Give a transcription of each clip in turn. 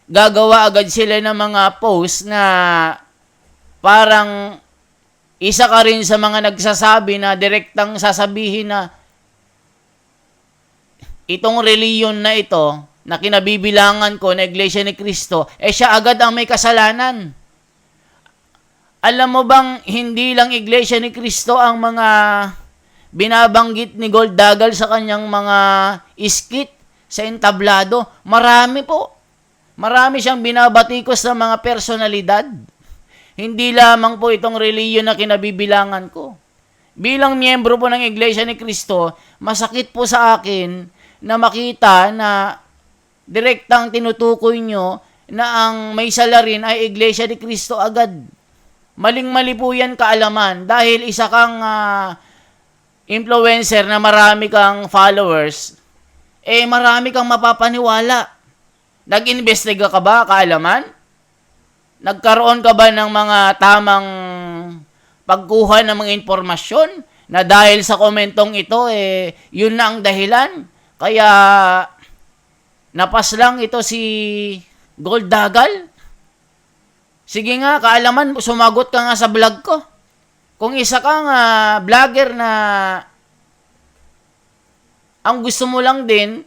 gagawa agad sila ng mga post na parang isa ka rin sa mga nagsasabi na direktang sasabihin na itong reliyon na ito na kinabibilangan ko na Iglesia ni Cristo, siya agad ang may kasalanan. Alam mo bang hindi lang Iglesia ni Cristo ang mga binabanggit ni Goldagal sa kanyang mga iskit sa entablado? Marami po. Marami siyang binabatikos sa mga personalidad. Hindi lamang po itong reliyon na kinabibilangan ko. Bilang miyembro po ng Iglesia ni Cristo, masakit po sa akin na makita na direktang tinutukoy nyo na ang may salarin ay Iglesia ni Cristo agad. Maling-mali po yan kaalaman dahil isa kang influencer na marami kang followers, marami kang mapapaniwala. Nag-investiga ka ba kaalaman? Nagkaroon ka ba ng mga tamang pagkuha ng mga informasyon na dahil sa komentong ito, yun na ang dahilan? Kaya napas lang ito si Goldagal? Sige nga, kaalaman, sumagot ka nga sa vlog ko. Kung isa kang vlogger na ang gusto mo lang din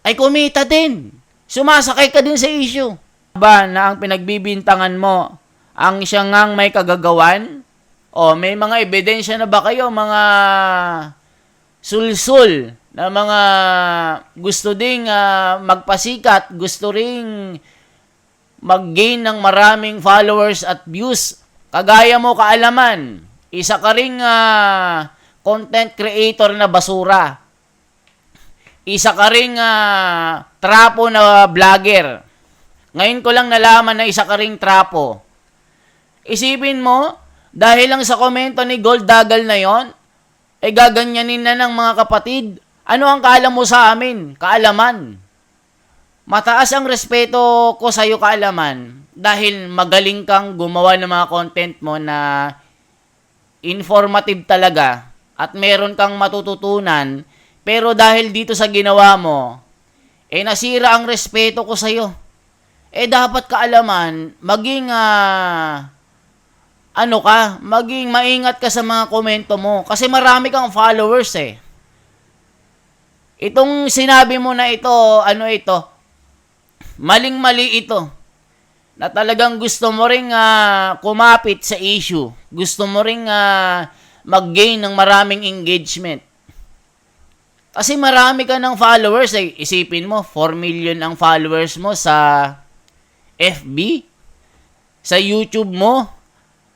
ay kumita din. Sumasakay ka din sa issue. Ba na ang pinagbibintangan mo ang siya ngang may kagagawan? O may mga ebidensya na ba kayo, mga sulsul na mga gusto ding magpasikat, gusto ring mag-gain ng maraming followers at views? Kagaya mo kaalaman, isa ka ring content creator na basura. Isa ka ring trapo na vlogger. Ngayon ko lang nalaman na isa ka ring trapo. Isipin mo, dahil lang sa komento ni Goldagal na yon, gaganyanin na ng mga kapatid. Ano ang kaalam mo sa amin? Kaalaman. Mataas ang respeto ko sa iyo, kaalaman, dahil magaling kang gumawa ng mga content mo na informative talaga at meron kang matututunan, pero dahil dito sa ginawa mo, nasira ang respeto ko sa iyo. Dapat kaalaman, maging maging maingat ka sa mga komento mo kasi marami kang followers Itong sinabi mo na ito, maling-mali ito. Na talagang gusto mo ring kumapit sa issue. Gusto mo ring mag-gain ng maraming engagement. Kasi marami ka ng followers Isipin mo, 4 million ang followers mo sa FB. Sa YouTube mo,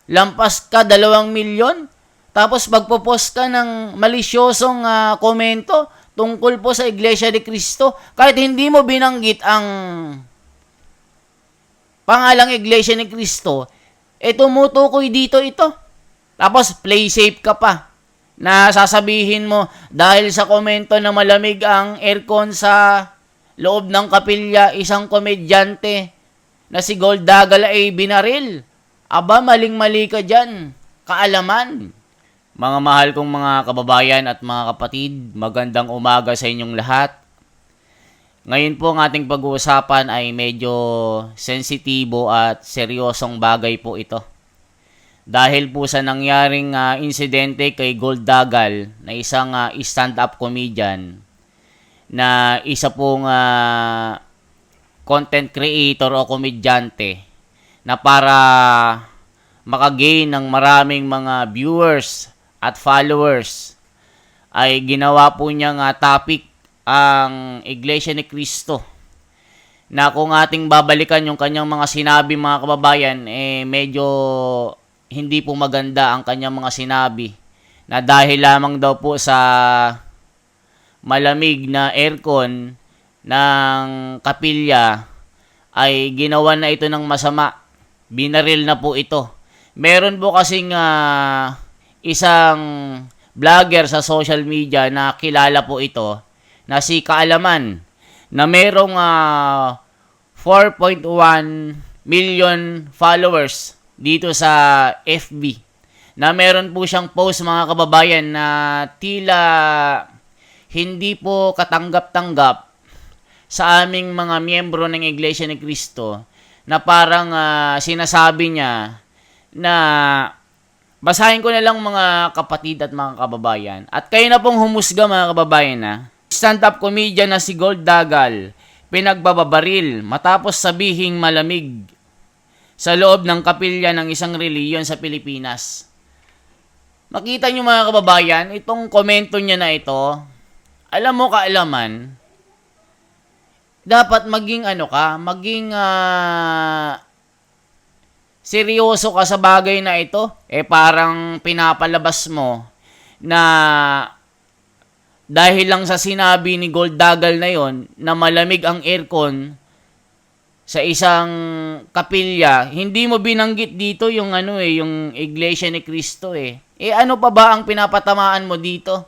lampas ka 2 milyon. Tapos magpo-post ka ng malisyosong komento tungkol po sa Iglesia ni Cristo, kahit hindi mo binanggit ang pangalang Iglesia ni Cristo, tumutukoy dito ito. Tapos play safe ka pa na sasabihin mo dahil sa komento na malamig ang aircon sa loob ng kapilya, isang komedyante na si Goldagal ay binaril. Aba, maling-mali ka dyan. Kaalaman. Mga mahal kong mga kababayan at mga kapatid, magandang umaga sa inyong lahat. Ngayon po ang ating pag-uusapan ay medyo sensitibo at seryosong bagay po ito. Dahil po sa nangyaring insidente kay Goldagal na isang stand-up comedian na isa pong content creator o komedyante na para makagain ng maraming mga viewers at followers ay ginawa po niyang topic ang Iglesia ni Cristo, na kung ating babalikan yung kanyang mga sinabi, mga kababayan, medyo hindi po maganda ang kanyang mga sinabi, na dahil lamang daw po sa malamig na aircon ng kapilya ay ginawa na ito ng masama. Binaril na po ito. Meron po kasing isang vlogger sa social media na kilala po ito na si Kaalaman na merong 4.1 million followers dito sa FB, na meron po siyang post, mga kababayan, na tila hindi po katanggap-tanggap sa aming mga miyembro ng Iglesia ni Cristo na parang sinasabi niya na basahin ko na lang mga kapatid at mga kababayan. At kayo na pong humusga mga kababayan na stand-up comedian na si Gold Dagal pinagbababaril matapos sabihing malamig sa loob ng kapilya ng isang reliyon sa Pilipinas. Makita nyo mga kababayan, itong komento niya na ito, alam mo kaalaman, dapat maging seryoso ka sa bagay na ito. Parang pinapalabas mo na dahil lang sa sinabi ni Gold Dagal na yon na malamig ang aircon sa isang kapilya, hindi mo binanggit dito yung yung Iglesia ni Cristo ano pa ba ang pinapatamaan mo dito?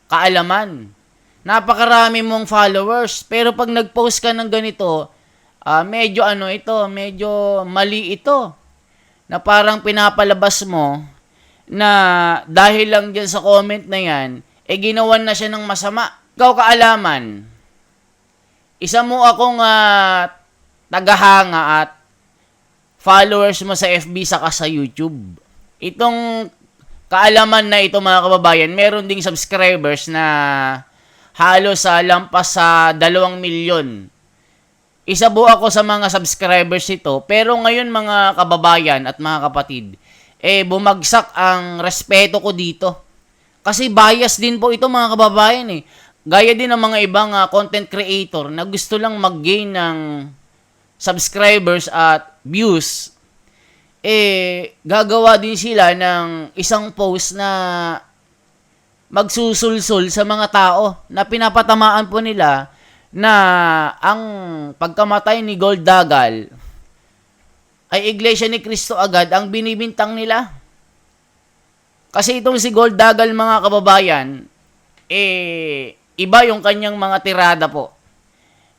Kaalaman. Napakarami mong followers, pero pag nag-post ka ng ganito, medyo medyo mali ito. Na parang pinapalabas mo na dahil lang dyan sa comment na yan, ginawan na siya ng masama. Ikaw kaalaman, isa mo akong tagahanga at followers mo sa FB saka sa YouTube. Itong kaalaman na ito mga kababayan, meron ding subscribers na halos lampas sa 2 milyon. Isa po ako sa mga subscribers ito, pero ngayon mga kababayan at mga kapatid, bumagsak ang respeto ko dito. Kasi bias din po ito mga kababayan Gaya din ng mga ibang content creator na gusto lang mag-gain ng subscribers at views, gagawa din sila ng isang post na magsusulsul sa mga tao na pinapatamaan po nila na ang pagkamatay ni Gold Dagal ay Iglesia ni Cristo agad ang binibintang nila. Kasi itong si Gold Dagal mga kababayan, iba yung kanyang mga tirada po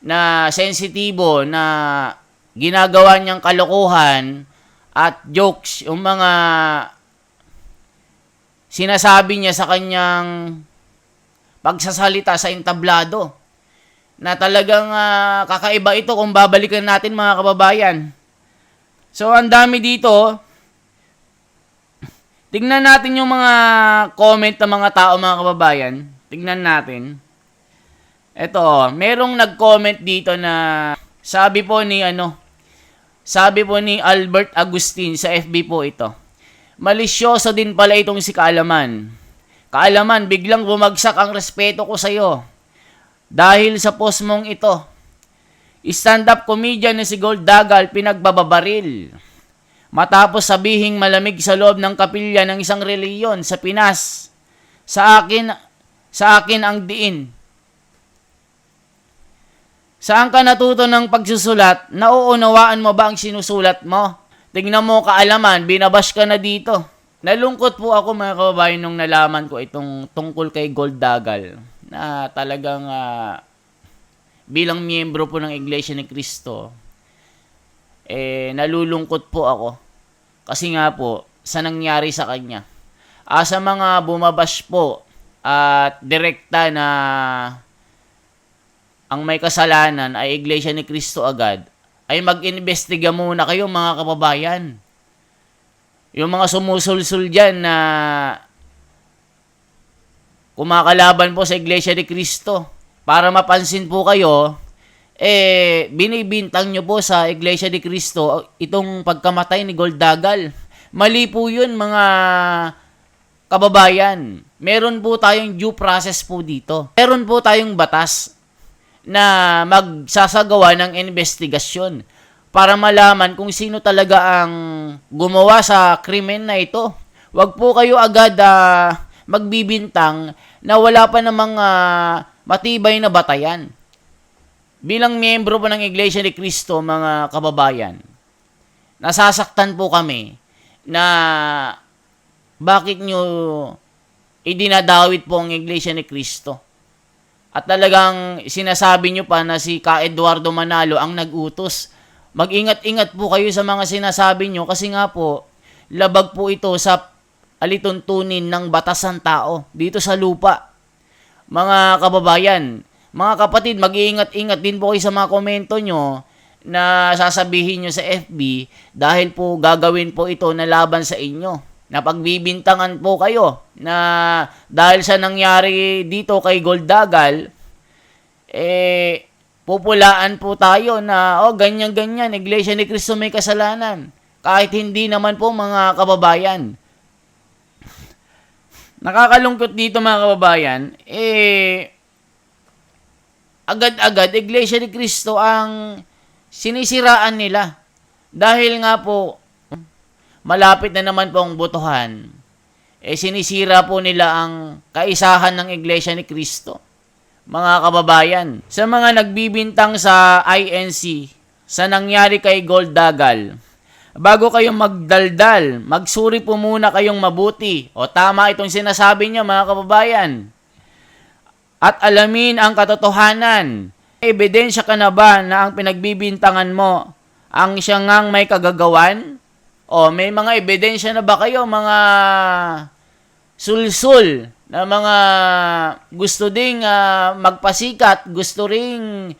na sensitibo na ginagawa niyang kalokohan at jokes, yung mga sinasabi niya sa kanyang pagsasalita sa entablado na talagang kakaiba ito kung babalikan natin mga kababayan. So, ang dami dito. Tignan natin yung mga comment ng mga tao mga kababayan. Tignan natin. Ito, merong nag-comment dito na sabi po ni Albert Agustin sa FB po ito. Malisyoso din pala itong si Kaalaman. Kaalaman, biglang bumagsak ang respeto ko sa iyo dahil sa post mong ito. Stand-up comedian na si Gold Dagal pinagbababaril matapos sabihing malamig sa loob ng kapilya ng isang reliyon sa Pinas. Sa akin ang diin. Saan ka natuto ng pagsusulat? Nauunawaan mo ba ang sinusulat mo? Tingnan mo Kaalaman, binabash ka na dito. Nalungkot po ako mga kababayan nung nalaman ko itong tungkol kay Gold Dagal na talagang bilang miyembro po ng Iglesia ni Cristo, nalulungkot po ako. Kasi nga po, sa nangyari sa kanya. Sa mga bumabash po at direkta na ang may kasalanan ay Iglesia ni Cristo agad, ay mag-investiga muna kayo mga kababayan. Yung mga sumusulsul dyan na kumakalaban po sa Iglesia ni Cristo, para mapansin po kayo, binibintang nyo po sa Iglesia ni Cristo itong pagkamatay ni Gold Dagal. Mali po yun mga kababayan. Meron po tayong due process po dito. Meron po tayong batas na magsasagawa ng investigasyon para malaman kung sino talaga ang gumawa sa krimen na ito. Huwag po kayo agad magbibintang na wala pa namang matibay na batayan. Bilang miyembro po ng Iglesia ni Cristo, mga kababayan, nasasaktan po kami na bakit nyo idinadawit po ang Iglesia ni Cristo. At talagang sinasabi nyo pa na si Ka Eduardo Manalo ang nag-utos. Mag-ingat-ingat po kayo sa mga sinasabi nyo kasi nga po, labag po ito sa alituntunin ng batas ng tao dito sa lupa. Mga kababayan, Mga kapatid, mag-iingat-ingat din po kayo sa mga komento nyo na sasabihin nyo sa FB dahil po gagawin po ito na laban sa inyo. Na pagbibintangan po kayo na dahil sa nangyari dito kay Goldagal, pupulaan po tayo na, ganyan-ganyan, Iglesia ni Cristo may kasalanan. Kahit hindi naman po mga kababayan. Nakakalungkot dito mga kababayan, agad-agad, Iglesia ni Cristo ang sinisiraan nila. Dahil nga po, malapit na naman po ang botohan, sinisira po nila ang kaisahan ng Iglesia ni Cristo. Mga kababayan, sa mga nagbibintang sa INC, sa nangyari kay Goldagal, bago kayong magdaldal, magsuri po muna kayong mabuti. O tama itong sinasabi niya mga kababayan. At alamin ang katotohanan. Ebidensya ka na ba na ang pinagbibintangan mo ang siya ngang may kagagawan? O may mga ebidensya na ba kayo, mga sulsul na mga gusto ding magpasikat, gusto ring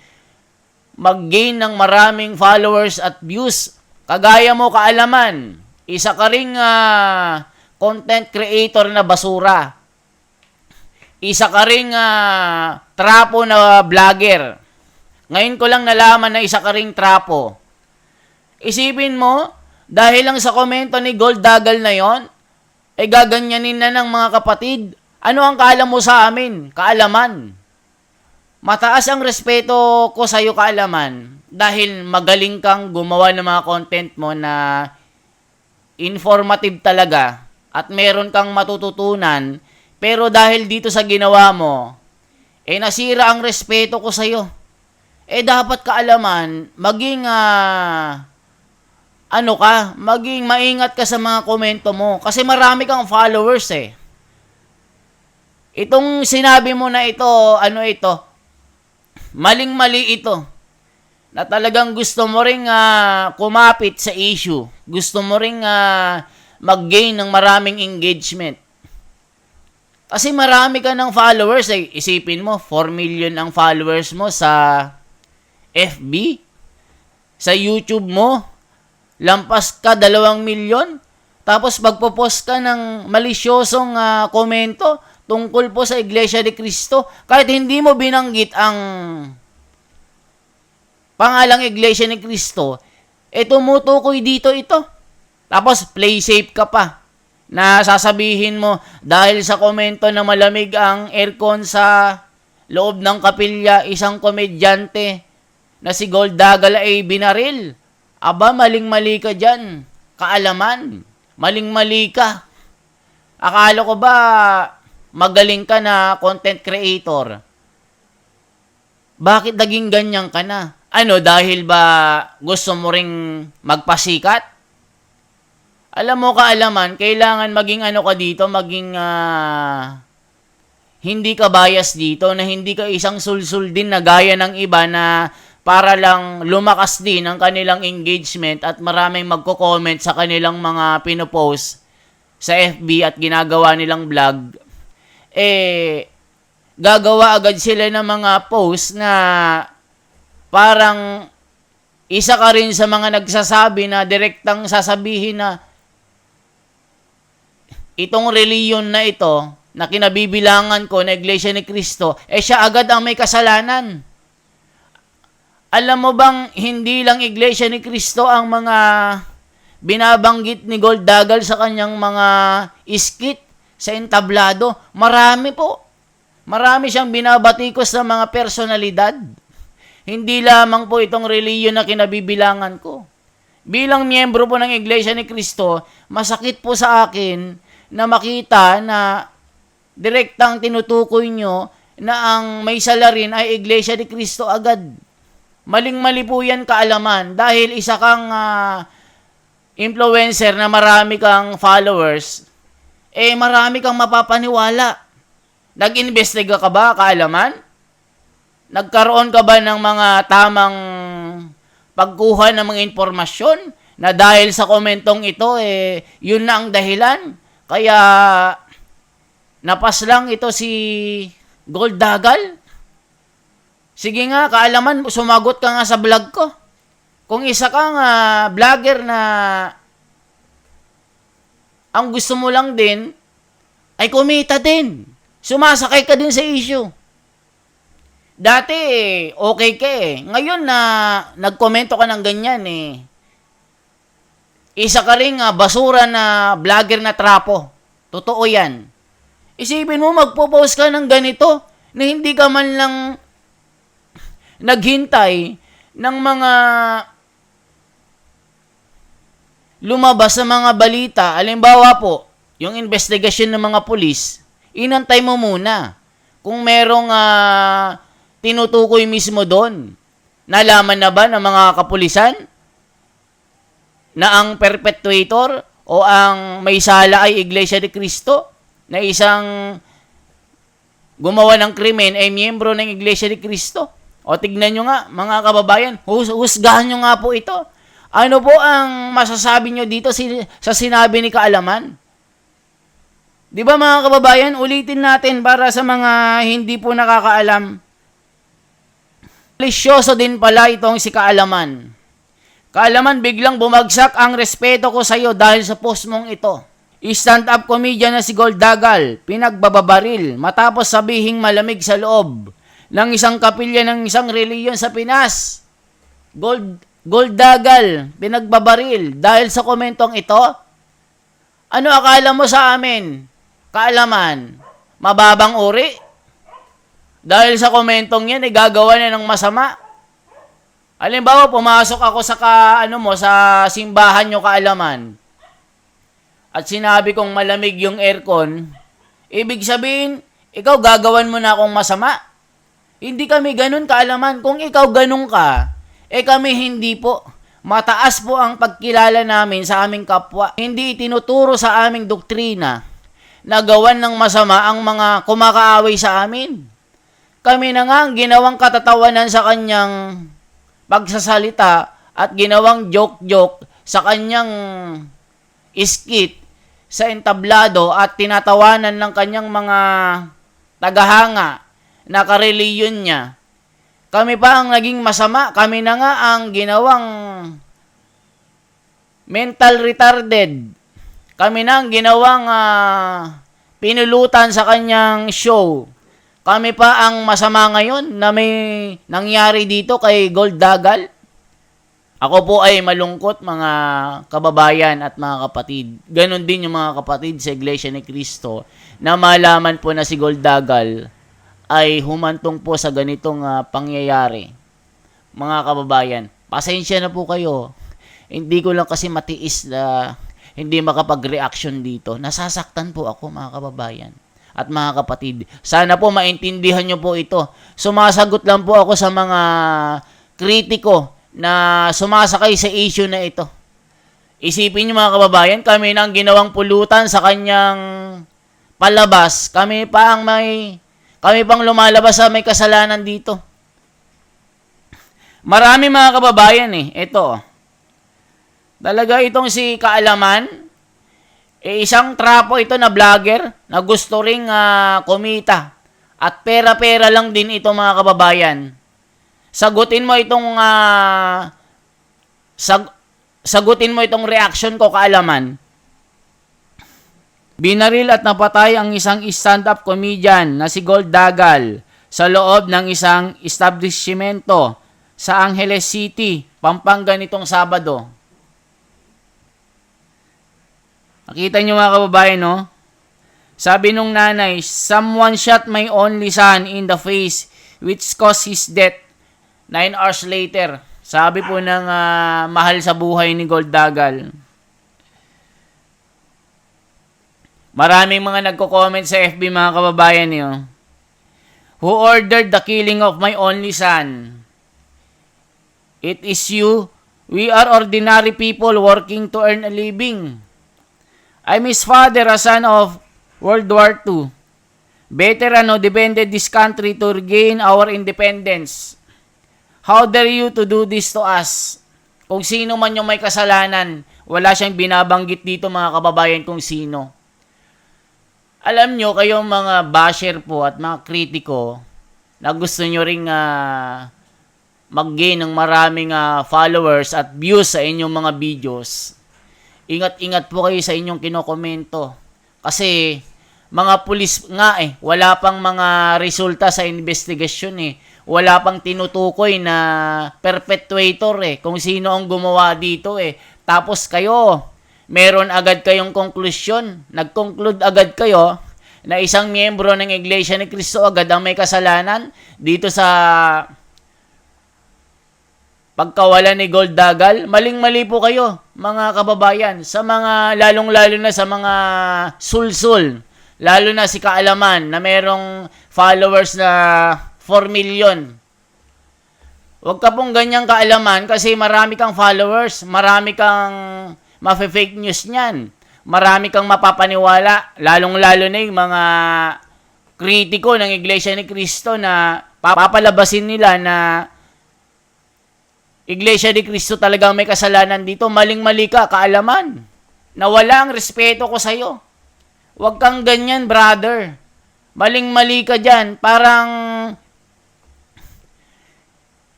mag-gain ng maraming followers at views? Kagaya mo kaalaman, isa ka ring content creator na basura. Isa ka ring trapo na vlogger. Ngayon ko lang nalaman na isa ka ring trapo. Isipin mo, dahil lang sa komento ni Goldagal na yon, gaganyanin na ng mga kapatid. Ano ang kaalam mo sa amin? Kaalaman. Mataas ang respeto ko sa iyo, kaalaman, dahil magaling kang gumawa ng mga content mo na informative talaga at meron kang matututunan, pero dahil dito sa ginawa mo, nasira ang respeto ko sa iyo. Dapat kaalaman, maging maging maingat ka sa mga komento mo kasi marami kang followers Itong sinabi mo na ito, maling-mali ito. Na talagang gusto mo ring kumapit sa issue. Gusto mo ring mag-gain ng maraming engagement. Kasi marami ka ng followers. Isipin mo, 4 million ang followers mo sa FB. Sa YouTube mo, lampas ka 2 milyon. Tapos magpo-post ka ng malisyosong komento tungkol po sa Iglesia ni Cristo. Kahit hindi mo binanggit ang pangalang Iglesia ni Cristo, tumutukoy dito ito. Tapos play safe ka pa na sasabihin mo dahil sa komento na malamig ang aircon sa loob ng kapilya, isang komedyante na si Goldagal ay binaril. Aba, maling-mali ka dyan. Kaalaman, maling-mali ka. Akala ko ba magaling ka na content creator? Bakit naging ganyan ka na? Dahil ba gusto mo ring magpasikat? Alam mo kaalaman, kailangan maging ka dito, maging hindi ka bias dito, na hindi ka isang sulsul din na gaya ng iba na para lang lumakas din ang kanilang engagement at maraming magko-comment sa kanilang mga pinopost sa FB at ginagawa nilang vlog. Gagawa agad sila ng mga post na parang isa ka rin sa mga nagsasabi na direktang sasabihin na itong reliyon na ito na kinabibilangan ko na Iglesia ni Cristo, siya agad ang may kasalanan. Alam mo bang hindi lang Iglesia ni Cristo ang mga binabanggit ni Goldagal sa kanyang mga skit sa entablado? Marami po. Marami siyang binabatikos sa mga personalidad. Hindi lamang po itong reliyon na kinabibilangan ko. Bilang miyembro po ng Iglesia ni Cristo, masakit po sa akin na makita na direktang tinutukoy nyo na ang may salarin ay Iglesia ni Cristo agad. Maling-mali po yan, kaalaman, dahil isa kang influencer na marami kang followers, marami kang mapapaniwala. Nag-investiga ka ba, kaalaman? Nagkaroon ka ba ng mga tamang pagkuha ng mga impormasyon na dahil sa komentong ito, yun na ang dahilan? Kaya napas lang ito si Goldagal? Sige nga, kaalaman, sumagot ka nga sa vlog ko. Kung isa kang vlogger na ang gusto mo lang din ay kumita din. Sumasakay ka din sa issue. Dati, okay ka eh. Ngayon na nagkomento ka ng ganyan eh. Isa ka ring basura na vlogger na trapo. Totoo yan. Isipin mo, magpo-post ka ng ganito na hindi ka man lang naghintay ng mga lumabas na mga balita. Halimbawa po, yung investigasyon ng mga pulis, inantay mo muna. Kung merong tinutukoy mismo doon, nalaman na ba ng mga kapulisan na ang perpetrator o ang may sala ay Iglesia ni Cristo? Na isang gumawa ng krimen ay miyembro ng Iglesia ni Cristo? O tignan nyo nga, mga kababayan, husgahan nyo nga po ito. Ano po ang masasabi nyo dito sa sinabi ni Kaalaman? Di ba mga kababayan, ulitin natin para sa mga hindi po nakakaalam. Lisyoso din pala itong si Kaalaman. Kaalaman, biglang bumagsak ang respeto ko sa iyo dahil sa post mong ito. Stand-up comedian na si Goldagal, pinagbababaril matapos sabihing malamig sa loob ng isang kapilya ng isang reliyon sa Pinas. Goldagal, pinagbabaril dahil sa komentong ito? Ano akala mo sa amin? Kaalaman, mababang uri? Dahil sa komentong yan, gagawa na ng masama. Halimbawa, pumasok ako sa sa simbahan nyo, Kaalaman, at sinabi kong malamig yung aircon, ibig sabihin, ikaw gagawan mo na akong masama. Hindi kami ganun, Kaalaman. Kung ikaw ganun ka, kami hindi po. Mataas po ang pagkilala namin sa aming kapwa. Hindi itinuturo sa aming doktrina na gawan ng masama ang mga kumakaaway sa amin. Kami na nga ang ginawang katatawanan sa kanyang pagsasalita at ginawang joke-joke sa kanyang skit sa entablado at tinatawanan ng kanyang mga tagahanga na kareliyon niya. Kami pa ang naging masama. Kami na nga ang ginawang mental retarded. Kami na ang ginawang pinulutan sa kanyang show. Kami pa ang masama ngayon na may nangyari dito kay Goldagal. Ako po ay malungkot, mga kababayan at mga kapatid. Ganon din yung mga kapatid sa Iglesia ni Cristo na malaman po na si Goldagal ay humantong po sa ganitong pangyayari. Mga kababayan, pasensya na po kayo. Hindi ko lang kasi matiis na hindi makapag-reaction dito. Nasasaktan po ako, mga kababayan at mga kapatid. Sana po maintindihan nyo po ito. Sumasagot lang po ako sa mga kritiko na sumasakay sa issue na ito. Isipin nyo, mga kababayan, kami na ang ginawang pulutan sa kanyang palabas. Kami pang lumalabas sa may kasalanan dito. Marami, mga kababayan ito. Talaga itong si Kaalaman, isang trapo ito na vlogger na gusto ring kumita. At pera-pera lang din ito, mga kababayan. Sagutin mo itong reaction ko, Kaalaman. Binaril at napatay ang isang stand-up comedian na si Goldagal sa loob ng isang establishmento sa Angeles City, Pampanga nitong Sabado. Nakita nyo, mga kababayan, no? Sabi nung nanay, someone shot my only son in the face which caused his death 9 hours later. Sabi po ng mahal sa buhay ni Goldagal. Maraming mga nagko-comment sa FB, mga kababayan niyo. Who ordered the killing of my only son? It is you. We are ordinary people working to earn a living. I'm his father, a son of World War II. Veteran who defended this country to regain our independence. How dare you to do this to us? Kung sino man yung may kasalanan, wala siyang binabanggit dito, mga kababayan, kung sino. Alam nyo, kayong mga basher po at mga kritiko, na gusto nyo ring mag-gain ng maraming followers at views sa inyong mga videos, ingat-ingat po kayo sa inyong kinokomento. Kasi mga pulis nga wala pang mga resulta sa investigasyon Wala pang tinutukoy na perpetuator kung sino ang gumawa dito Tapos kayo, meron agad kayong konklusyon. Nag-conclude agad kayo na isang miyembro ng Iglesia ni Cristo agad ang may kasalanan dito sa pagkawala ni Gold Dagal. Maling-mali po kayo, mga kababayan, sa mga lalong-lalo na sa mga sulsul, lalo na si Kaalaman na merong followers na 4 million. Huwag ka pong ganyang kaalaman kasi marami kang followers, marami kang mafe-fake news niyan. Marami kang mapapaniwala, lalong-lalo na yung mga kritiko ng Iglesia ni Cristo na papalabasin nila na Iglesia ni Cristo talagang may kasalanan dito. Maling-mali ka, kaalaman. Nawala ang respeto ko sa'yo. Huwag kang ganyan, brother. Maling-mali ka dyan. Parang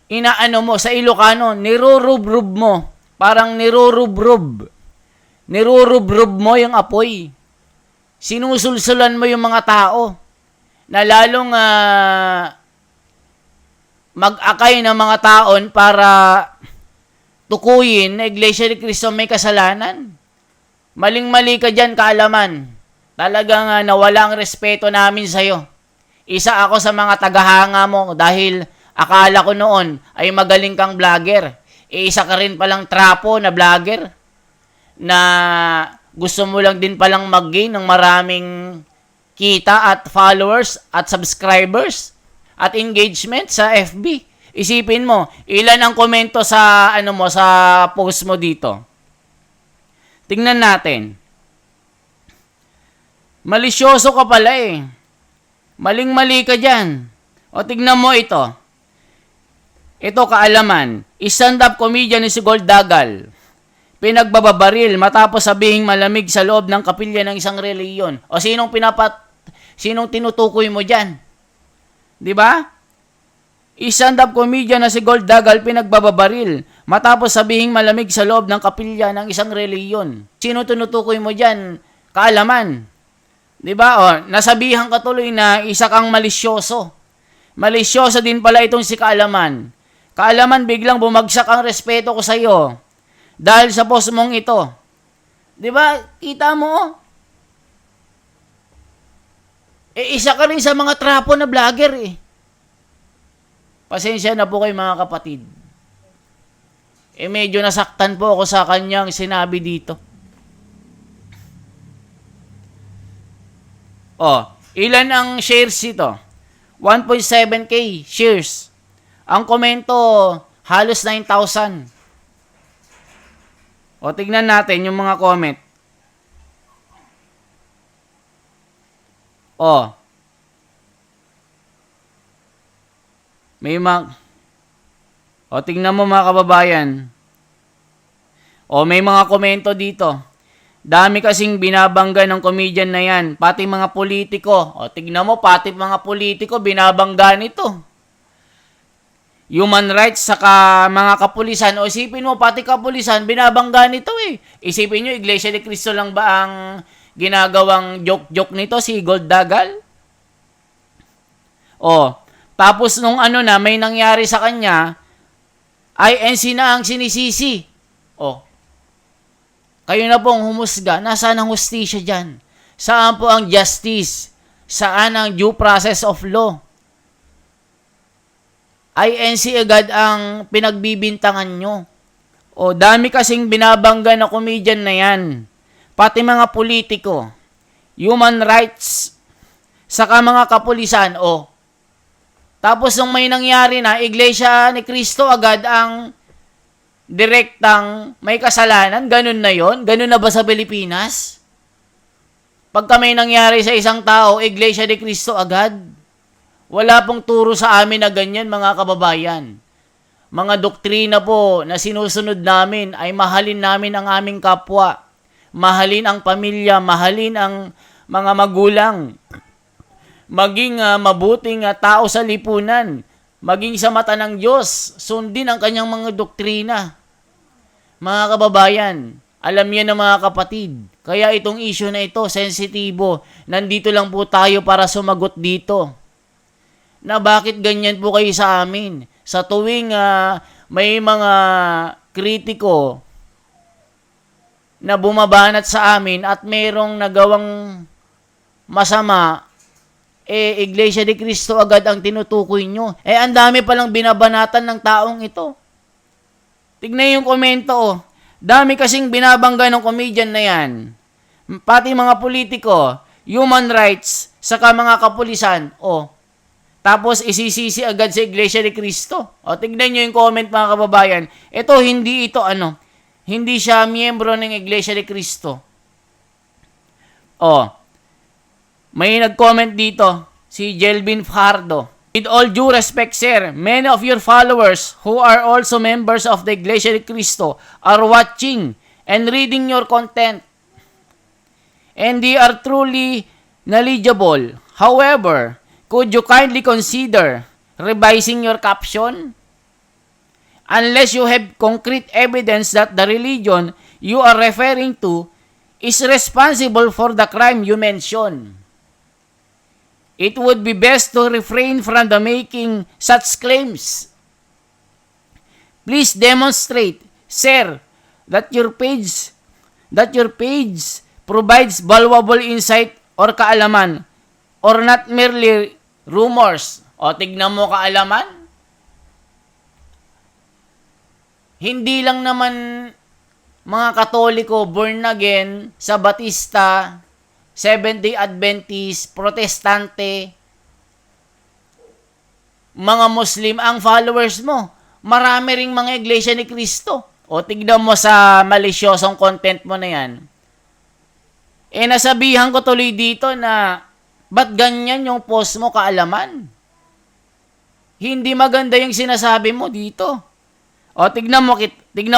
inaano mo sa Ilocano, nirurub-rub mo. Parang nirurub-rub. Nirurub-rub mo yung apoy. Sinusulsulan mo yung mga tao na lalong mag-akay ng mga taon para tukuyin na Iglesia ni Cristo may kasalanan. Maling-mali ka dyan, kaalaman. Talagang nawala ang respeto namin sa'yo. Isa ako sa mga tagahanga mo dahil akala ko noon ay magaling kang vlogger. Isa ka rin palang trapo na vlogger na gusto mo lang din palang mag-gain ng maraming kita at followers at subscribers at engagement sa FB. Isipin mo, ilan ang komento sa sa post mo dito. Tingnan natin. Malisyoso ka pala Maling-mali ka diyan. O tignan mo ito. Ito kaalaman. Stand-up comedian ni si Gold Dagal. Pinagbababaril matapos sabihing malamig sa loob ng kapilya ng isang reliyon. O sinong tinutukoy mo diyan? 'Di ba? Stand-up comedian na si Gold Dagal pinagbababaril matapos sabihing malamig sa loob ng kapilya ng isang reliyon. Sino tinutukoy mo diyan? Kaalaman. 'Di ba? O, nasabihan ka tuloy na isa kang malisyoso. Malisyoso din pala itong si Kaalaman. Kaalaman, biglang bumagsak ang respeto ko sa iyo dahil sa post mong ito. 'Di ba? Kita mo? Isa ka rin sa mga trapo na vlogger Pasensya na po kayo mga kapatid. Medyo nasaktan po ako sa kanyang sinabi dito. Ilan ang shares ito? 1.7k shares. Ang komento, halos 9,000. Tignan natin yung mga comment. May tingnan mo mga kababayan. May mga komento dito. Dami kasing binabangga ng comedian na yan. Pati mga politiko. Tingnan mo, pati mga politiko binabangga nito. Human rights saka mga kapulisan. Isipin mo, pati kapulisan binabangga nito Isipin nyo, Iglesia ni Cristo lang ba ang ginagawang joke-joke nito, si Gold Dagal? Tapos nung may nangyari sa kanya, INC na ang sinisisi. Kayo na pong humusga. Nasaan ang hustisya dyan? Saan po ang justice? Saan ang due process of law? INC agad ang pinagbibintangan nyo. Dami kasing binabangga na comedian na yan. Pati mga politiko. Human rights. Saka mga kapulisan. Tapos nung may nangyari na, Iglesia ni Cristo agad ang direktang may kasalanan. Ganun na yon? Ganun na ba sa Pilipinas? Pagka may nangyari sa isang tao, Iglesia ni Cristo agad. Wala pong turo sa amin na ganyan, mga kababayan. Mga doktrina po na sinusunod namin ay mahalin namin ang aming kapwa. Mahalin ang pamilya, mahalin ang mga magulang. maging mabuting tao sa lipunan, maging sa mata ng Diyos, sundin ang kanyang mga doktrina. Mga kababayan, alam yan ng mga kapatid. Kaya itong issue na ito, sensitibo. Nandito lang po tayo para sumagot dito. Na bakit ganyan po kayo sa amin? Sa tuwing may mga kritiko na bumabanat sa amin at mayroong nagawang masama, Iglesia de Cristo agad ang tinutukoy nyo. Ang dami palang binabanatan ng taong ito. Tignan yung komento, oh. Dami kasing binabangga ng comedian na yan. Pati mga politiko, human rights, saka mga kapulisan, oh. Tapos isisisi agad sa Iglesia de Cristo. O, tignan nyo yung comment, mga kababayan. Ito, hindi siya miyembro ng Iglesia de Cristo. O, may nag-comment dito, si Jelvin Fajardo. With all due respect, sir, many of your followers who are also members of the Iglesia de Cristo are watching and reading your content. And they are truly knowledgeable. However, could you kindly consider revising your caption? Unless you have concrete evidence that the religion you are referring to is responsible for the crime you mention. It would be best to refrain from the making such claims. Please demonstrate, sir, that your page provides valuable insight or kaalaman or not merely rumors. O, tignan mo kaalaman. Hindi lang naman mga Katoliko, born again, sa Batista, Seventh-day Adventist, Protestante, mga Muslim ang followers mo. Marami ring mga Iglesia ni Cristo. O tignan mo sa malisyosong content mo na yan. Nasabihan ko tuloy dito na ba't ganyan yung post mo kaalaman? Hindi maganda yung sinasabi mo dito. O tignan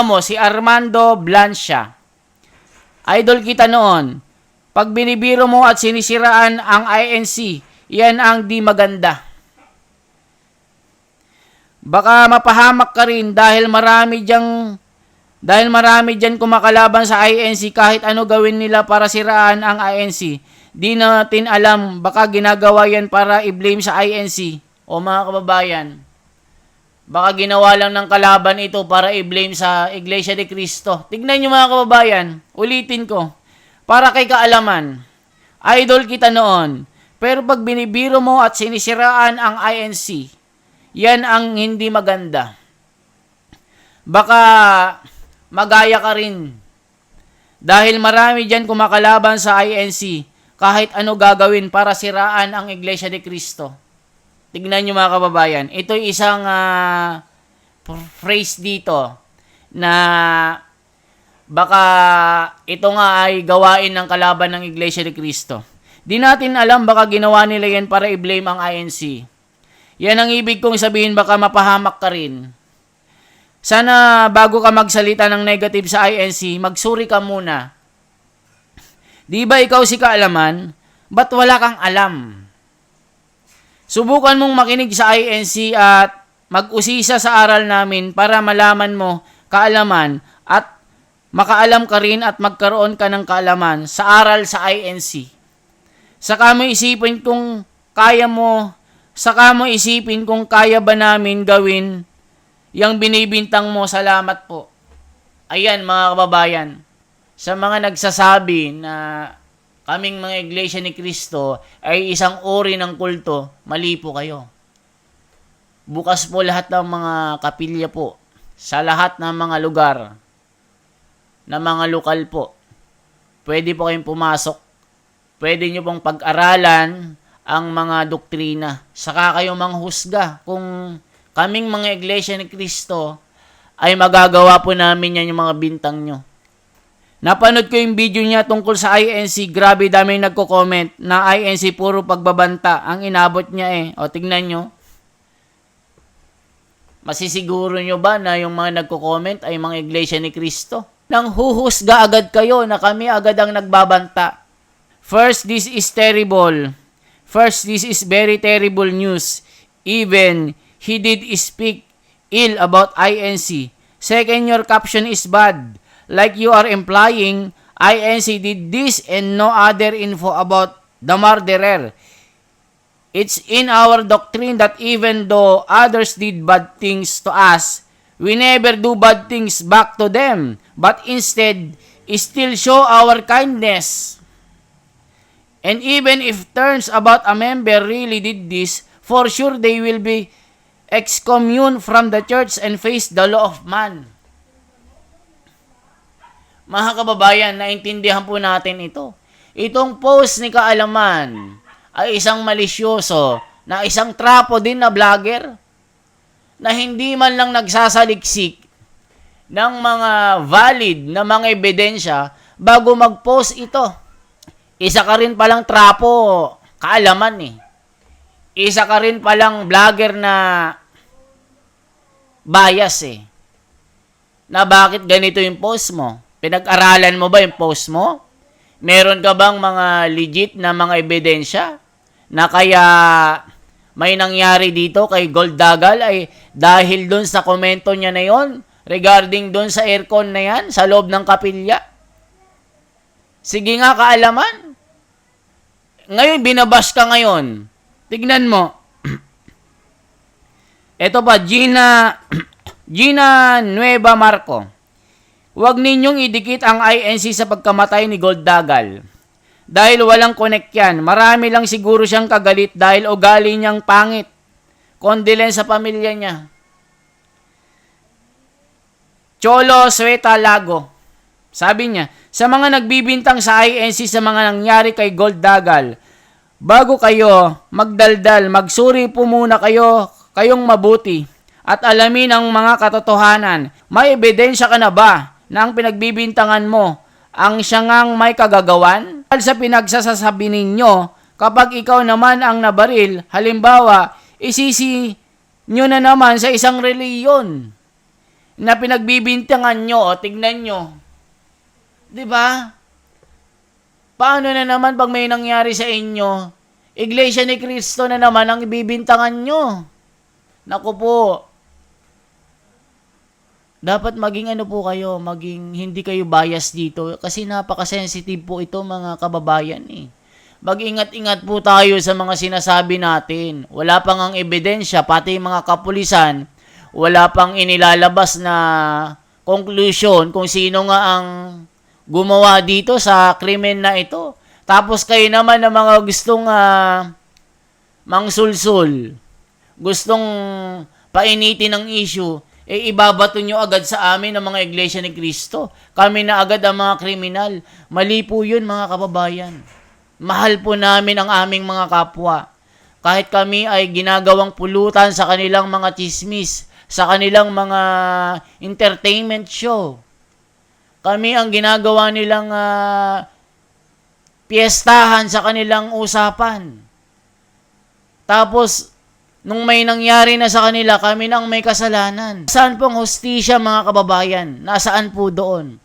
mo si Armando Blancia. Idol kita noon. Pag binibiro mo at sinisiraan ang INC, yan ang di maganda. Baka mapahamak ka rin dahil marami dyan kumakalaban sa INC kahit ano gawin nila para siraan ang INC. Di natin alam, baka ginagawa yan para i-blame sa INC. O mga kababayan, baka ginawa lang ng kalaban ito para i-blame sa Iglesia de Cristo. Tignan nyo mga kababayan, ulitin ko. Para kay kaalaman, idol kita noon. Pero pag binibiro mo at sinisiraan ang INC, yan ang hindi maganda. Baka magaya ka rin. Dahil marami dyan kumakalaban sa INC, kahit ano gagawin para siraan ang Iglesia de Cristo. Tignan nyo mga kababayan, ito'y isang phrase dito na baka ito nga ay gawain ng kalaban ng Iglesia de Cristo. Di natin alam, baka ginawa nila yan para i-blame ang INC. Yan ang ibig kong sabihin, baka mapahamak ka rin. Sana bago ka magsalita ng negative sa INC, magsuri ka muna. Di ba ikaw si kaalaman? Ba't wala kang alam? Subukan mong makinig sa INC at mag-usisa sa aral namin para malaman mo kaalaman at makaalam ka rin at magkaroon ka ng kaalaman sa aral sa INC. Saka mo isipin kung kaya ba namin gawin yung binibintang mo. Salamat po. Ayan mga kababayan, sa mga nagsasabi na kaming mga Iglesia ni Cristo ay isang uri ng kulto, mali po kayo. Bukas po lahat ng mga kapilya po sa lahat ng mga lugar na mga lokal po. Pwede po kayong pumasok. Pwede nyo pong pag-aralan ang mga doktrina. Saka kayo manghusga kung kaming mga Iglesia ni Cristo ay magagawa po namin yan yung mga bintang nyo. Napanood ko yung video niya tungkol sa INC. Grabe dami nagko-comment na INC puro pagbabanta ang inabot niya . O tignan nyo. Masisiguro nyo ba na yung mga nagko-comment ay mga Iglesia ni Cristo? Nang huhusga agad kayo na kami agad ang nagbabanta. First, this is terrible. First, this is very terrible news. Even he did speak ill about INC. Second, your caption is bad. Like you are implying INC did this and no other info about the murderer. It's in our doctrine that even though others did bad things to us, we never do bad things back to them, but instead, still show our kindness. And even if turns about a member really did this, for sure they will be excommuned from the church and face the law of man. Mga kababayan, naintindihan po natin ito. Itong post ni Kaalaman ay isang malisyoso na isang trapo din na vlogger na hindi man lang nagsasaliksik ng mga valid na mga ebidensya bago mag-post ito. Isa ka rin palang trapo, Kaalaman eh. Isa ka rin palang vlogger na bias eh. Na bakit ganito yung post mo? Pinag-aralan mo ba yung post mo? Meron ka bang mga legit na mga ebidensya na kaya may nangyari dito kay Gold Dagal ay dahil dun sa komento niya na yon regarding dun sa aircon na yan sa loob ng kapilya? Sige nga, Kaalaman. Ngayon, binabash ka ngayon. Tignan mo. Ito pa, Gina Nueva Marco. Huwag ninyong idikit ang INC sa pagkamatay ni Gold Dagal. Dahil walang connect yan. Marami lang siguro siyang kagalit dahil ugali niyang pangit. Condolence sa pamilya niya. Cholo Sweta Lago. Sabi niya, sa mga nagbibintang sa INC sa mga nangyari kay Gold Dagal, bago kayo magdaldal, magsuri po muna kayong mabuti at alamin ang mga katotohanan. May ebidensya ka na ba na ang pinagbibintangan mo ang siya ngang may kagagawan? Sa pinagsasasabi ninyo, kapag ikaw naman ang nabaril, halimbawa, isisi nyo na naman sa isang reliyon na pinagbibintangan nyo, o tignan nyo. Diba? Paano na naman pag may nangyari sa inyo? Iglesia ni Cristo na naman ang ibibintangan nyo. Naku po, dapat maging ano po kayo, maging hindi kayo bias dito kasi napaka-sensitive po ito mga kababayan eh. Mag-ingat-ingat po tayo sa mga sinasabi natin. Wala pang ang ebidensya, pati mga kapulisan, wala pang inilalabas na conclusion kung sino nga ang gumawa dito sa krimen na ito. Tapos kayo naman na mga gustong mangsulsul, gustong painitin ng issue, ibabato nyo agad sa amin ang mga Iglesia ni Cristo. Kami na agad ang mga kriminal. Mali po yun, mga kababayan. Mahal po namin ang aming mga kapwa. Kahit kami ay ginagawang pulutan sa kanilang mga chismis, sa kanilang mga entertainment show. Kami ang ginagawa nilang piyestahan sa kanilang usapan. Tapos, nung may nangyari na sa kanila, kami nang may kasalanan. Saan po ang hustisya, mga kababayan? Nasaan po doon?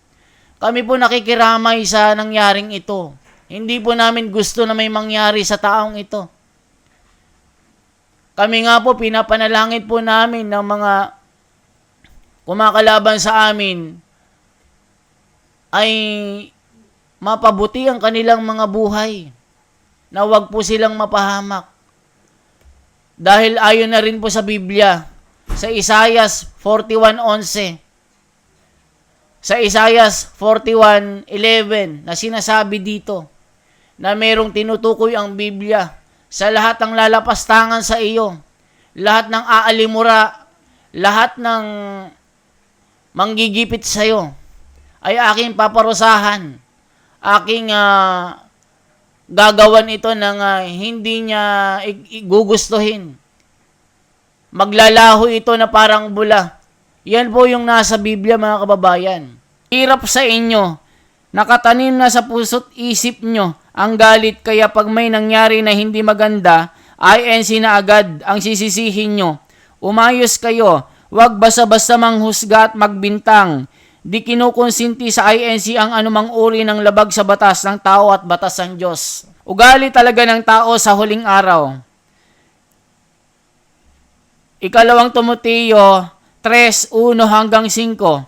Kami po nakikiramay sa nangyaring ito. Hindi po namin gusto na may mangyari sa taong ito. Kami nga po, pinapanalangin po namin ng mga kumakalaban sa amin ay mapabuti ang kanilang mga buhay. Na wag po silang mapahamak. Dahil ayon na rin po sa Biblia, sa Isaias 41:11, sa Isaias 41:11, na sinasabi dito, na merong tinutukoy ang Biblia, sa lahat ng lalapastangan sa iyo, lahat ng aalimura, lahat ng manggigipit sa iyo, ay aking paparusahan, aking gagawan ito ng hindi niya gugustuhin. Maglalaho ito na parang bula. Yan po yung nasa Biblia, mga kababayan. Hirap sa inyo, nakatanim na sa puso't isip nyo ang galit, kaya pag may nangyari na hindi maganda, INC na agad ang sisisihin nyo. Umayos kayo, wag basta-basta manghusga at magbintang. Di kinukonsinti sa INC ang anumang uri ng labag sa batas ng tao at batas ng Diyos. Ugali talaga ng tao sa huling araw. Ikalawang Timoteo 3:1-5.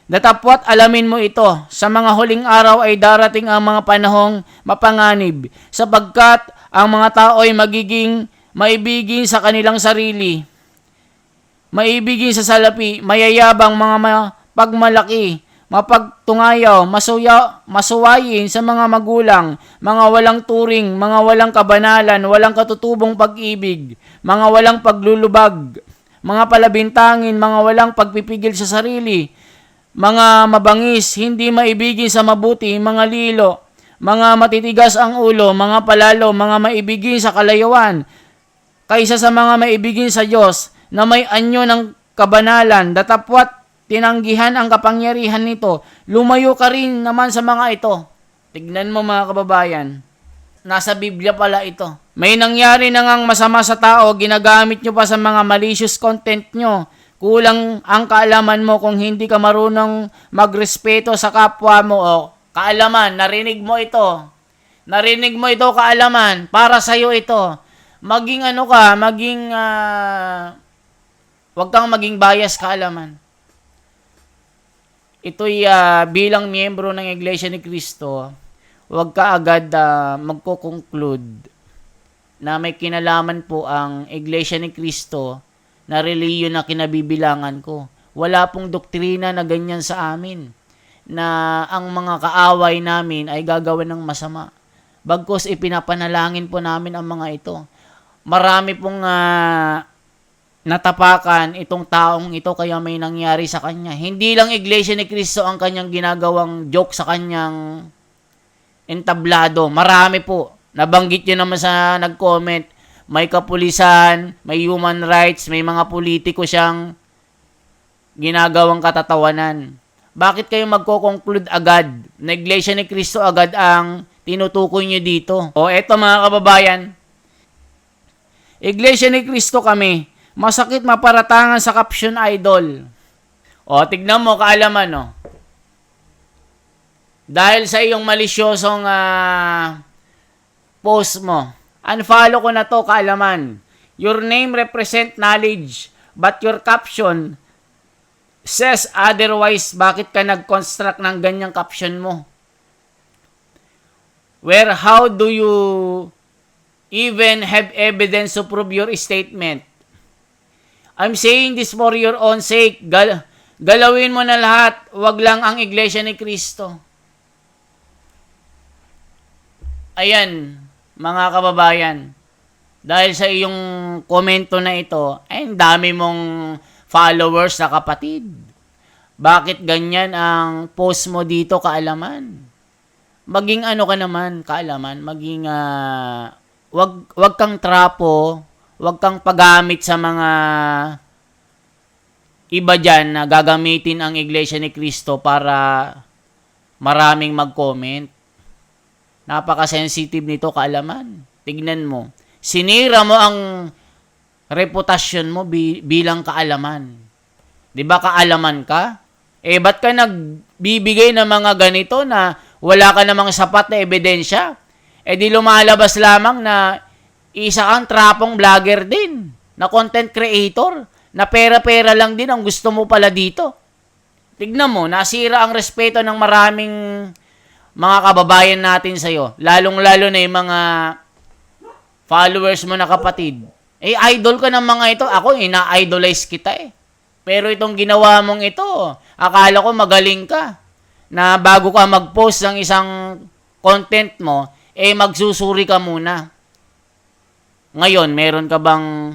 Datapwat alamin mo ito, sa mga huling araw ay darating ang mga panahong mapanganib, sapagkat ang mga tao ay magiging maibigin sa kanilang sarili, maibigin sa salapi, mayayabang, mga pagmalaki, mapagtungayaw, masuwayin sa mga magulang, mga walang turing, mga walang kabanalan, walang katutubong pag-ibig, mga walang paglulubag, mga palabintangin, mga walang pagpipigil sa sarili, mga mabangis, hindi maibigin sa mabuti, mga lilo, mga matitigas ang ulo, mga palalo, mga maibigin sa kalayawan, kaysa sa mga maibigin sa Diyos, na may anyo ng kabanalan, datapwat tinanggihan ang kapangyarihan nito. Lumayo ka rin naman sa mga ito. Tignan mo mga kababayan, nasa Biblia pala ito. May nangyari na ngang masama sa tao, ginagamit nyo pa sa mga malicious content nyo. Kulang ang kaalaman mo kung hindi ka marunong magrespeto sa kapwa mo. O, kaalaman, narinig mo ito. Narinig mo ito, kaalaman. Para sa'yo ito. Maging wag kang maging bias, kaalaman. Ito'y bilang miyembro ng Iglesia ni Cristo, wag ka agad magko-conclude na may kinalaman po ang Iglesia ni Cristo na reliyon na kinabibilangan ko. Wala pong doktrina na ganyan sa amin, na ang mga kaaway namin ay gagawa ng masama. Bagkus ipinapanalangin po namin ang mga ito. Marami pong natapakan itong taong ito kaya may nangyari sa kanya. Hindi lang Iglesia ni Cristo ang kanyang ginagawang joke sa kanyang entablado. Marami po. Nabanggit nyo naman sa nag-comment. May kapulisan, may human rights, may mga politiko siyang ginagawang katatawanan. Bakit kayo magko-conclude agad na Iglesia ni Cristo agad ang tinutukoy nyo dito? O eto mga kababayan, Iglesia ni Cristo kami. Masakit maparatangan sa caption idol. O, tignan mo, kaalaman, no? Dahil sa iyong malisyosong post mo, unfollow ko na to, kaalaman. Your name represent knowledge, but your caption says otherwise. Bakit ka nag-construct ng ganyang caption mo? How do you even have evidence to prove your statement? I'm saying this for your own sake. Galawin mo na lahat. Wag lang ang Iglesia ni Cristo. Ayan, mga kababayan. Dahil sa iyong komento na ito, ay dami mong followers na kapatid. Bakit ganyan ang post mo dito, kaalaman? Maging ano ka naman, kaalaman, maging wag kang trapo. Huwag kang paggamit sa mga iba dyan na gagamitin ang Iglesia ni Cristo para maraming mag-comment. Napaka-sensitive nito, kaalaman. Tignan mo. Sinira mo ang reputasyon mo bilang kaalaman. Di ba kaalaman ka? Ba't ka nagbibigay ng mga ganito na wala ka namang sapat na ebidensya? Di lumalabas lamang na isa kang trapong vlogger din, na content creator, na pera-pera lang din ang gusto mo pala dito. Tignan mo, nasira ang respeto ng maraming mga kababayan natin sa'yo. Lalong-lalo na yung mga followers mo na kapatid. Idol ka ng mga ito. Ako, ina-idolize kita Pero itong ginawa mong ito, akala ko magaling ka. Na bago ka mag-post ng isang content mo, magsusuri ka muna. Ngayon, meron ka bang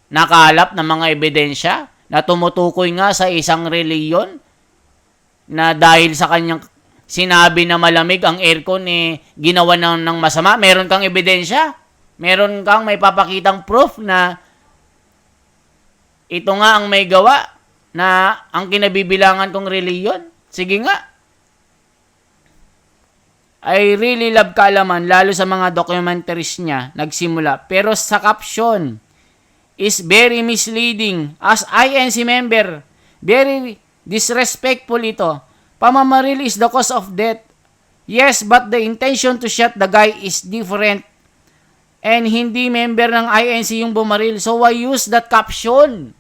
nakalap na mga ebidensya na tumutukoy nga sa isang reliyon na dahil sa kanyang sinabi na malamig ang aircon ginawa ng masama? Meron kang ebidensya? Meron kang may papakitang proof na ito nga ang may gawa na ang kinabibilangan kong reliyon? Sige nga. I really love kaalaman, lalo sa mga documentaries niya, nagsimula. Pero sa caption, is very misleading. As INC member, very disrespectful ito. Pamamaril is the cause of death. Yes, but the intention to shot the guy is different. And hindi member ng INC yung bumaril. So why use that caption?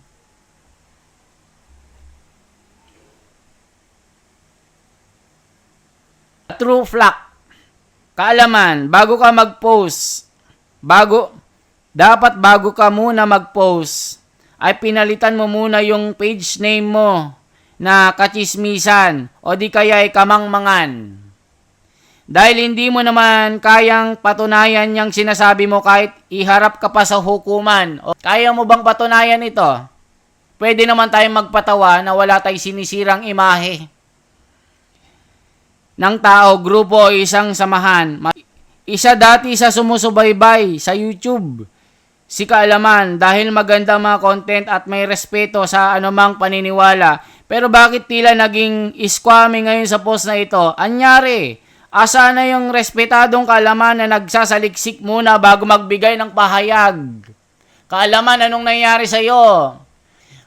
True fact. Kaalaman, bago ka mag-post, dapat bago ka muna mag-post, ay pinalitan mo muna yung page name mo na kachismisan o di kaya ay kamangmangan. Dahil hindi mo naman kayang patunayan yung sinasabi mo kahit iharap ka pa sa hukuman. O, kaya mo bang patunayan ito? Pwede naman tayong magpatawa na wala tayong sinisirang imahe ng tao, grupo o isang samahan. Isa dati sa sumusubaybay sa YouTube, si Kaalaman, dahil maganda mga content at may respeto sa anumang paniniwala. Pero bakit tila naging squammy ngayon sa post na ito? Anyari? Asa na yung respetadong Kaalaman na nagsasaliksik muna bago magbigay ng pahayag? Kaalaman, anong nangyari sa'yo?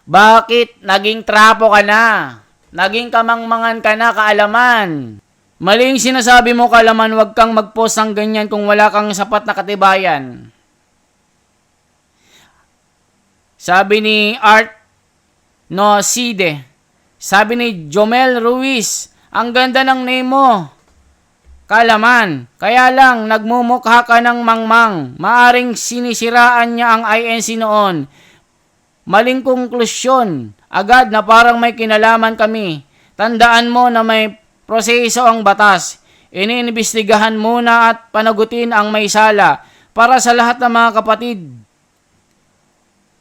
Bakit naging trapo ka na? Naging kamangmangan ka na, Kaalaman? Maling sinasabi mo, Kaalaman, huwag kang mag-post ng ganyan kung wala kang sapat na katibayan. Sabi ni Art Nocide. Sabi ni Jomel Ruiz, ang ganda ng name mo, Kaalaman. Kaya lang, nagmumukha ka ng mangmang. Maaring sinisiraan niya ang INC noon. Maling konklusyon. Agad na parang may kinalaman kami. Tandaan mo na may proseso ang batas. Iniimbestigahan muna at panagutin ang may sala. Para sa lahat ng mga kapatid,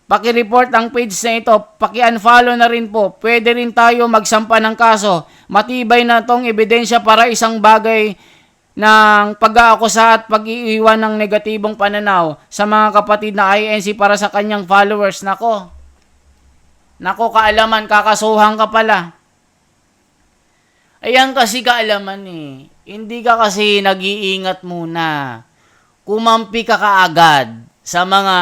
paki-report ang page na ito. Paki-unfollow na rin po. Pwede rin tayo magsampa ng kaso. Matibay na tong ebidensya para isang bagay ng pag-aakusa at pag-iiwan ng negatibong pananaw sa mga kapatid na INC para sa kanyang followers. Nako, Kaalaman, kakasuhan ka pala. Ayan kasi, Kaalaman eh. Hindi ka kasi nag-iingat muna. Kumampi ka kaagad sa mga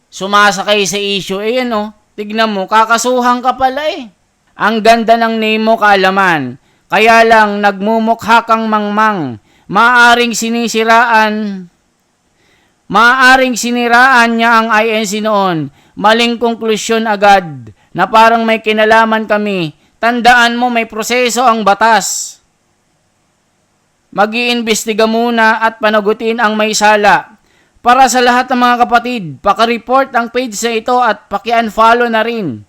sumasakay sa issue. Ayan o, tignan mo, kakasuhan ka pala eh. Ang ganda ng name mo, Kaalaman. Kaya lang, nagmumukha kang mangmang. Maaring siniraan niya ang INC noon. Maling konklusyon agad na parang may kinalaman kami. Tandaan mo, may proseso ang batas. Mag-iimbestiga muna at panagutin ang may sala. Para sa lahat ng mga kapatid, paka-report ang page na ito at paki-unfollow na rin.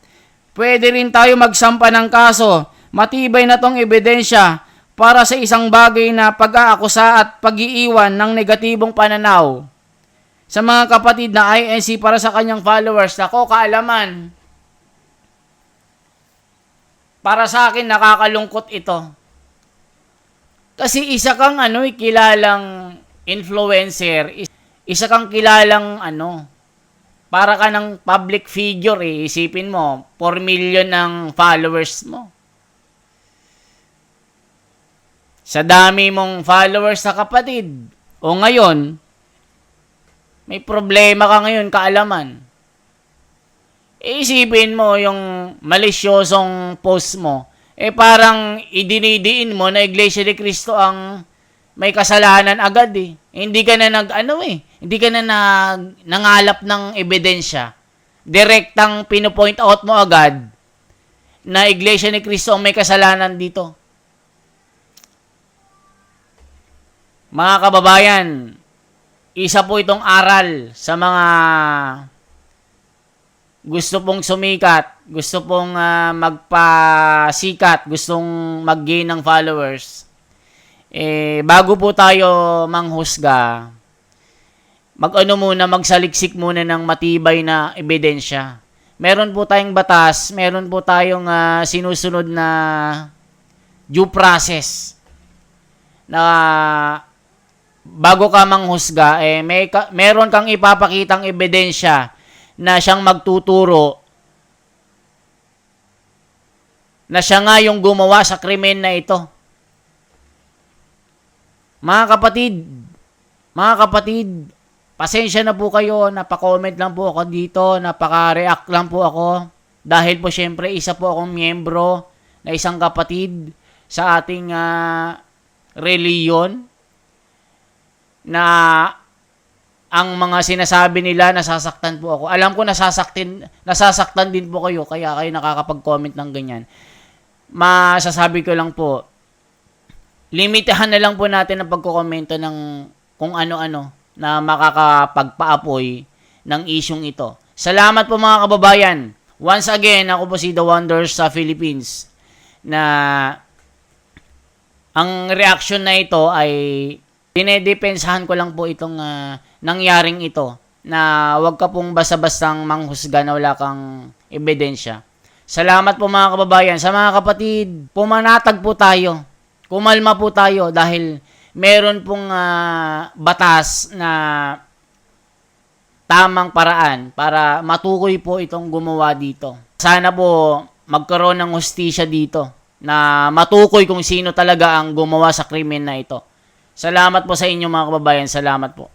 Pwede rin tayo magsampa ng kaso. Matibay na tong ebidensya para sa isang bagay na pag-aakusa at pag-iiwan ng negatibong pananaw sa mga kapatid na INC para sa kanyang followers. Nako, Kaalaman, para sa akin nakakalungkot ito. Kasi isa kang kilalang influencer, isa kang kilalang para ka ng public figure eh. Isipin mo, 4 million ng followers mo. Sa dami mong followers na kapatid, o ngayon, may problema ka ngayon, Kaalaman. Isipin mo yung malisyosong post mo, parang idinidiin mo na Iglesia ni Cristo ang may kasalanan agad eh. Hindi ka na hindi ka na nangalap ng ebidensya. Direktang pinopoint out mo agad na Iglesia ni Cristo ang may kasalanan dito. Mga kababayan, isa po itong aral sa mga gusto pong sumikat, gusto pong magpasikat, gustong mag-gain ng followers. Bago po tayo manghusga, magsaliksik muna ng matibay na ebidensya. Meron po tayong batas, meron po tayong sinusunod na due process na bago ka manghusga, meron kang ipapakitang ebidensya na siyang magtuturo na siya nga yung gumawa sa krimen na ito. Mga kapatid, pasensya na po kayo, napaka-comment lang po ako dito, napaka-react lang po ako, dahil po syempre isa po akong miyembro na isang kapatid sa ating reliyon na ang mga sinasabi nila nasasaktan po ako. Alam ko nasasaktan din po kayo kaya kayo nakakapag-comment ng ganyan. Masasabi ko lang po, limitahan na lang po natin ang pagkokomento ng kung ano-ano na makakapagpaapoy ng isyung ito. Salamat po mga kababayan. Once again, ako po si The Wonders sa Philippines na ang reaction na ito ay dinedepensahan ko lang po itong nangyaring ito na wag ka pong basta-bastang manghusga na wala kang ebidensya. Salamat po mga kababayan. Sa mga kapatid, pumanatag po tayo. Kumalma po tayo dahil meron pong batas na tamang paraan para matukoy po itong gumawa dito. Sana po magkaroon ng hustisya dito na matukoy kung sino talaga ang gumawa sa krimen na ito. Salamat po sa inyo mga kababayan. Salamat po.